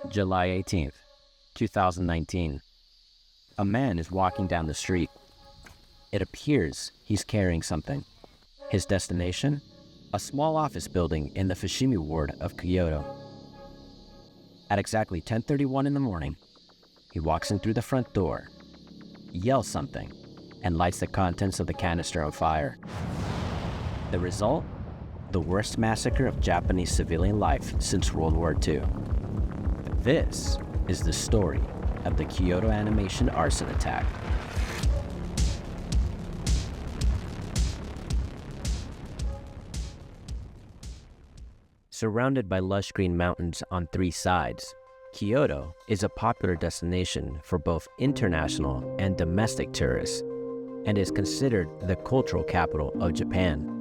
July 18th, 2019. A man is walking down the street. It appears he's carrying something. His destination? A small office building in the Fushimi ward of Kyoto. At exactly 10:31 in the morning, he walks in through the front door, yells something, and lights the contents of the canister on fire. The result? The worst massacre of Japanese civilian life since World War II. This is the story of the Kyoto animation arson attack. Surrounded by lush green mountains on three sides, Kyoto is a popular destination for both international and domestic tourists, and is considered the cultural capital of Japan.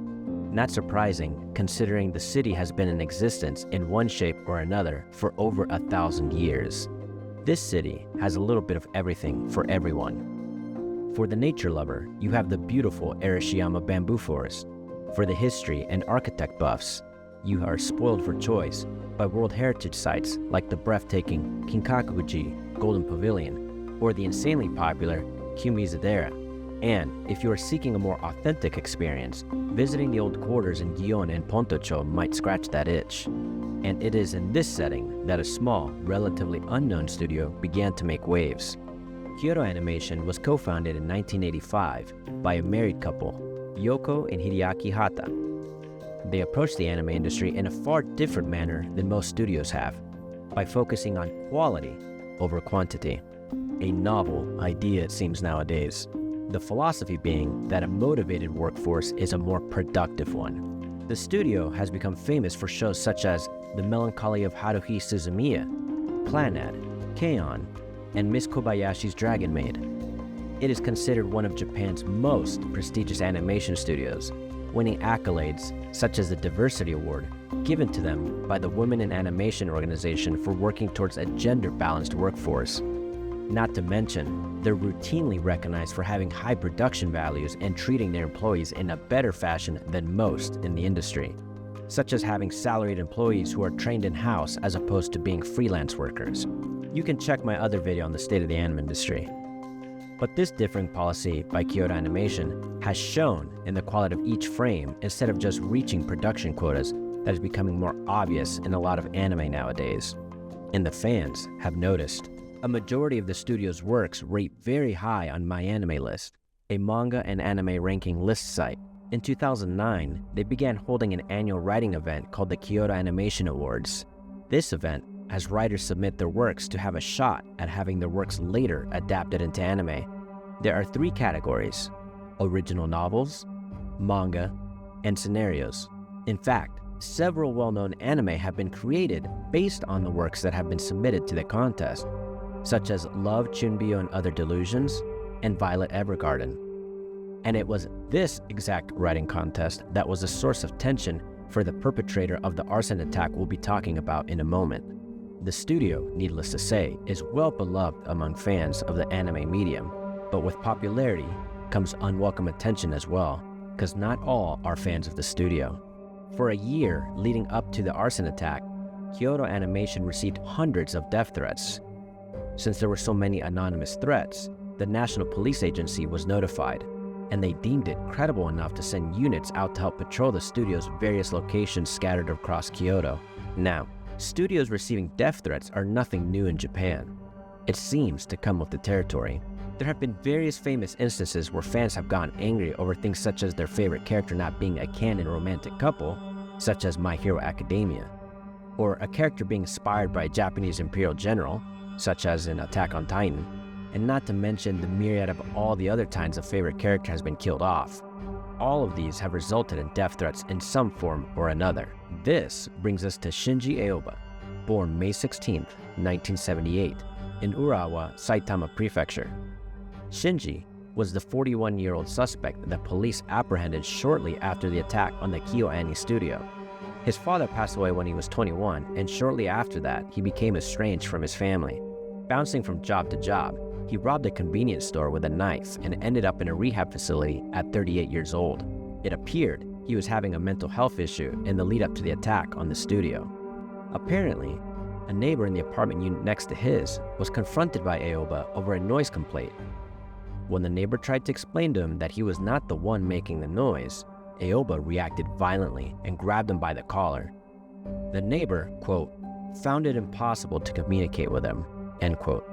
Not surprising, considering the city has been in existence in one shape or another for over 1,000 years. This city has a little bit of everything for everyone. For the nature lover, you have the beautiful Arashiyama bamboo forest. For the history and architect buffs, you are spoiled for choice by World Heritage sites like the breathtaking Kinkakuji Golden Pavilion or the insanely popular Kumizadera. And if you are seeking a more authentic experience, visiting the old quarters in Gion and Pontocho might scratch that itch. And it is in this setting that a small, relatively unknown studio began to make waves. Kyoto Animation was co-founded in 1985 by a married couple, Yoko and Hideaki Hata. They approached the anime industry in a far different manner than most studios have, by focusing on quality over quantity. A novel idea, it seems nowadays. The philosophy being that a motivated workforce is a more productive one. The studio has become famous for shows such as The Melancholy of Haruhi Suzumiya, Clannad, K-On!, and Miss Kobayashi's Dragon Maid. It is considered one of Japan's most prestigious animation studios, winning accolades such as the Diversity Award given to them by the Women in Animation organization for working towards a gender-balanced workforce. Not to mention, they're routinely recognized for having high production values and treating their employees in a better fashion than most in the industry, such as having salaried employees who are trained in-house as opposed to being freelance workers. You can check my other video on the state of the anime industry. But this differing policy by Kyoto Animation has shown in the quality of each frame instead of just reaching production quotas that is becoming more obvious in a lot of anime nowadays. And the fans have noticed. A majority of the studio's works rate very high on MyAnimeList, a manga and anime ranking list site. In 2009, they began holding an annual writing event called the Kyoto Animation Awards. This event has writers submit their works to have a shot at having their works later adapted into anime. There are three categories: original novels, manga, and scenarios. In fact, several well-known anime have been created based on the works that have been submitted to the contest, such as Love, Chunbyo and Other Delusions, and Violet Evergarden. And it was this exact writing contest that was a source of tension for the perpetrator of the arson attack we'll be talking about in a moment. The studio, needless to say, is well beloved among fans of the anime medium, but with popularity comes unwelcome attention as well, because not all are fans of the studio. For a year leading up to the arson attack, Kyoto Animation received hundreds of death threats. Since there were so many anonymous threats, the National Police Agency was notified, and they deemed it credible enough to send units out to help patrol the studio's various locations scattered across Kyoto. Now, studios receiving death threats are nothing new in Japan. It seems to come with the territory. There have been various famous instances where fans have gotten angry over things such as their favorite character not being a canon romantic couple, such as My Hero Academia, or a character being inspired by a Japanese imperial general, such as in Attack on Titan, and not to mention the myriad of all the other times a favorite character has been killed off. All of these have resulted in death threats in some form or another. This brings us to Shinji Aoba, born May 16, 1978, in Urawa, Saitama Prefecture. Shinji was the 41-year-old suspect that police apprehended shortly after the attack on the Kyoto Ani studio. His father passed away when he was 21, and shortly after that, he became estranged from his family. Bouncing from job to job, he robbed a convenience store with a knife and ended up in a rehab facility at 38 years old. It appeared he was having a mental health issue in the lead up to the attack on the studio. Apparently, A neighbor in the apartment unit next to his was confronted by Aoba over a noise complaint. When the neighbor tried to explain to him that he was not the one making the noise, Aoba reacted violently and grabbed him by the collar. The neighbor, quote, found it impossible to communicate with him, end quote.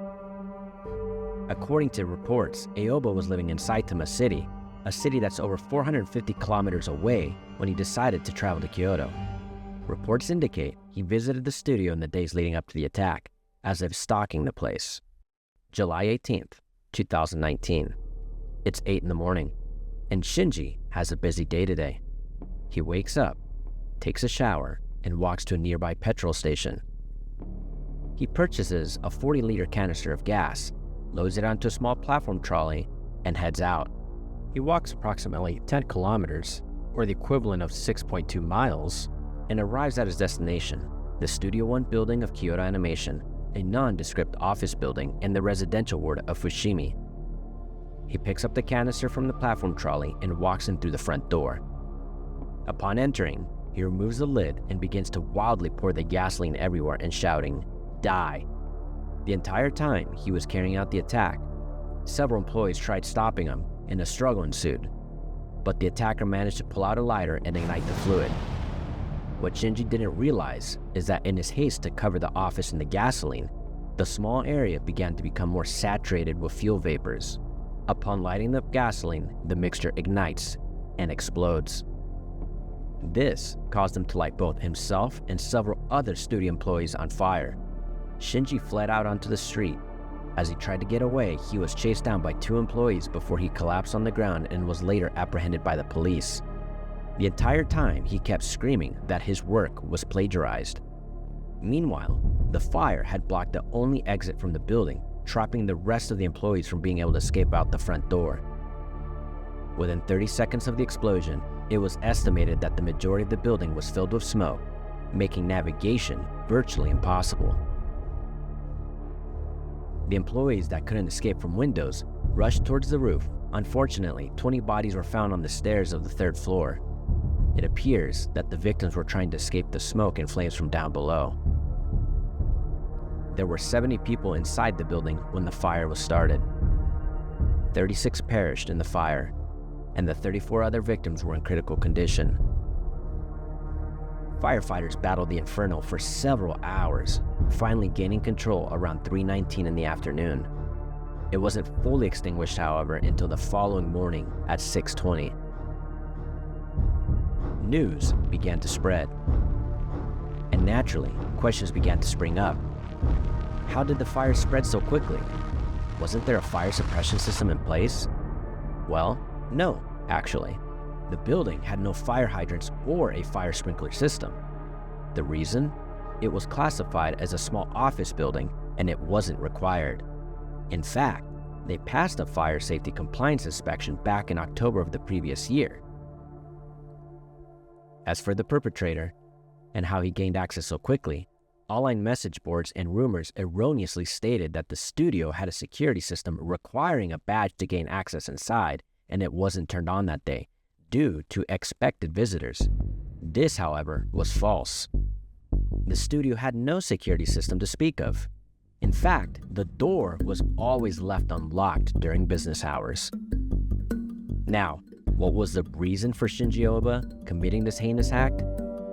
According to reports, Aoba was living in Saitama City, a city that's over 450 kilometers away, when he decided to travel to Kyoto. Reports indicate he visited the studio in the days leading up to the attack, as if stalking the place. July 18th, 2019. It's 8 in the morning, and Shinji has a busy day today. He wakes up, takes a shower, and walks to a nearby petrol station. He purchases a 40-liter canister of gas, loads it onto a small platform trolley, and heads out. He walks approximately 10 kilometers, or the equivalent of 6.2 miles, and arrives at his destination, the Studio One building of Kyoto Animation, a nondescript office building in the residential ward of Fushimi. He picks up the canister from the platform trolley and walks in through the front door. Upon entering, he removes the lid and begins to wildly pour the gasoline everywhere and shouting, "Die!" The entire time he was carrying out the attack, several employees tried stopping him and a struggle ensued, but the attacker managed to pull out a lighter and ignite the fluid. What Shinji didn't realize is that in his haste to cover the office in the gasoline, the small area began to become more saturated with fuel vapors. Upon lighting the gasoline, the mixture ignites and explodes. This caused him to light both himself and several other studio employees on fire. Shinji fled out onto the street. As he tried to get away, he was chased down by 2 employees before he collapsed on the ground and was later apprehended by the police. The entire time, he kept screaming that his work was plagiarized. Meanwhile, the fire had blocked the only exit from the building, trapping the rest of the employees from being able to escape out the front door. Within 30 seconds of the explosion, it was estimated that the majority of the building was filled with smoke, making navigation virtually impossible. The employees that couldn't escape from windows rushed towards the roof. Unfortunately, 20 bodies were found on the stairs of the 3rd floor. It appears that the victims were trying to escape the smoke and flames from down below. There were 70 people inside the building when the fire was started. 36 perished in the fire, and the 34 other victims were in critical condition. Firefighters battled the inferno for several hours, finally gaining control around 3:19 in the afternoon. It wasn't fully extinguished, however, until the following morning at 6:20. News began to spread, and naturally, questions began to spring up. How did the fire spread so quickly? Wasn't there a fire suppression system in place? Well, no, actually. The building had no fire hydrants or a fire sprinkler system. The reason? It was classified as a small office building and it wasn't required. In fact, they passed a fire safety compliance inspection back in October of the previous year. As for the perpetrator and how he gained access so quickly, online message boards and rumors erroneously stated that the studio had a security system requiring a badge to gain access inside, and it wasn't turned on that day, due to expected visitors. This, however, was false. The studio had no security system to speak of. In fact, the door was always left unlocked during business hours. Now, what was the reason for Shinji Aoba committing this heinous act?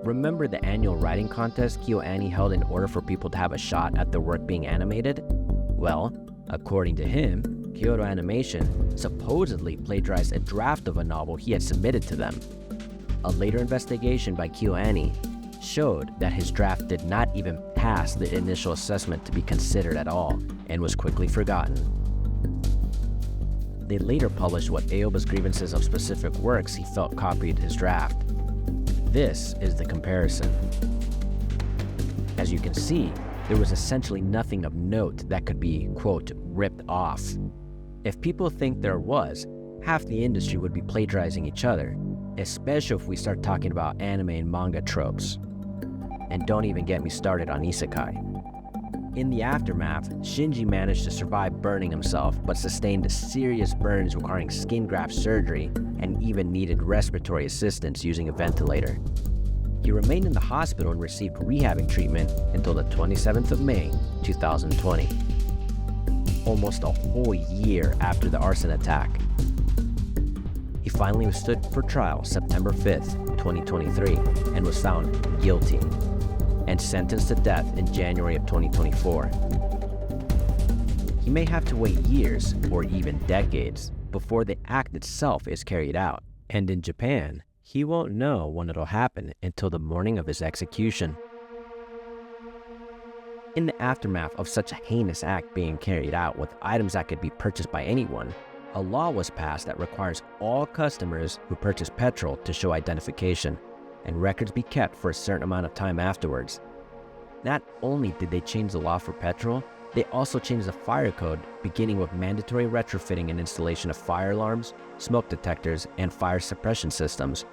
Remember the annual writing contest KyoAni held in order for people to have a shot at their work being animated? Well, according to him, Kyoto Animation supposedly plagiarized a draft of a novel he had submitted to them. A later investigation by KyoAni showed that his draft did not even pass the initial assessment to be considered at all and was quickly forgotten. They later published what Aoba's grievances of specific works he felt copied his draft. This is the comparison. As you can see, there was essentially nothing of note that could be, quote, ripped off. If people think there was, half the industry would be plagiarizing each other, especially if we start talking about anime and manga tropes. And don't even get me started on isekai. In the aftermath, Shinji managed to survive burning himself, but sustained serious burns requiring skin graft surgery and even needed respiratory assistance using a ventilator. He remained in the hospital and received rehabbing treatment until the 27th of May, 2020. Almost a whole year after the arson attack. He finally stood for trial September 5th, 2023, and was found guilty and sentenced to death in January of 2024. He may have to wait years or even decades before the act itself is carried out, and in Japan, he won't know when it'll happen until the morning of his execution. In the aftermath of such a heinous act being carried out with items that could be purchased by anyone, a law was passed that requires all customers who purchase petrol to show identification, and records be kept for a certain amount of time afterwards. Not only did they change the law for petrol, they also changed the fire code, beginning with mandatory retrofitting and installation of fire alarms, smoke detectors, and fire suppression systems,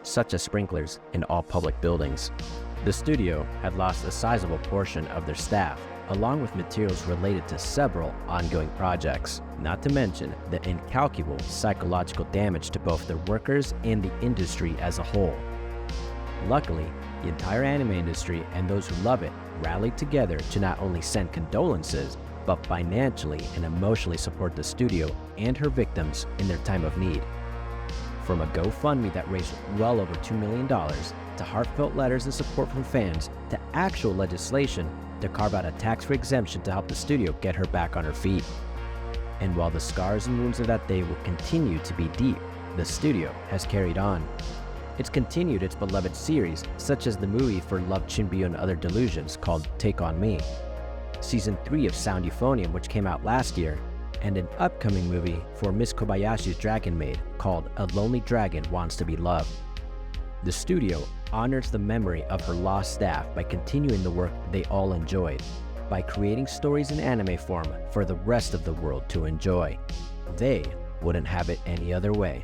such as sprinklers, in all public buildings. The studio had lost a sizable portion of their staff, along with materials related to several ongoing projects, not to mention the incalculable psychological damage to both the workers and the industry as a whole. Luckily, the entire anime industry and those who love it rallied together to not only send condolences, but financially and emotionally support the studio and her victims in their time of need. From a GoFundMe that raised well over $2 million, to heartfelt letters and support from fans, to actual legislation to carve out a tax-free exemption to help the studio get her back on her feet. And while the scars and wounds of that day will continue to be deep, the studio has carried on. It's continued its beloved series, such as the movie for Love, Chinbyu and Other Delusions called Take On Me, Season 3 of Sound Euphonium, which came out last year, and an upcoming movie for Miss Kobayashi's Dragon Maid called A Lonely Dragon Wants to Be Loved. The studio honors the memory of her lost staff by continuing the work they all enjoyed, by creating stories in anime form for the rest of the world to enjoy. They wouldn't have it any other way.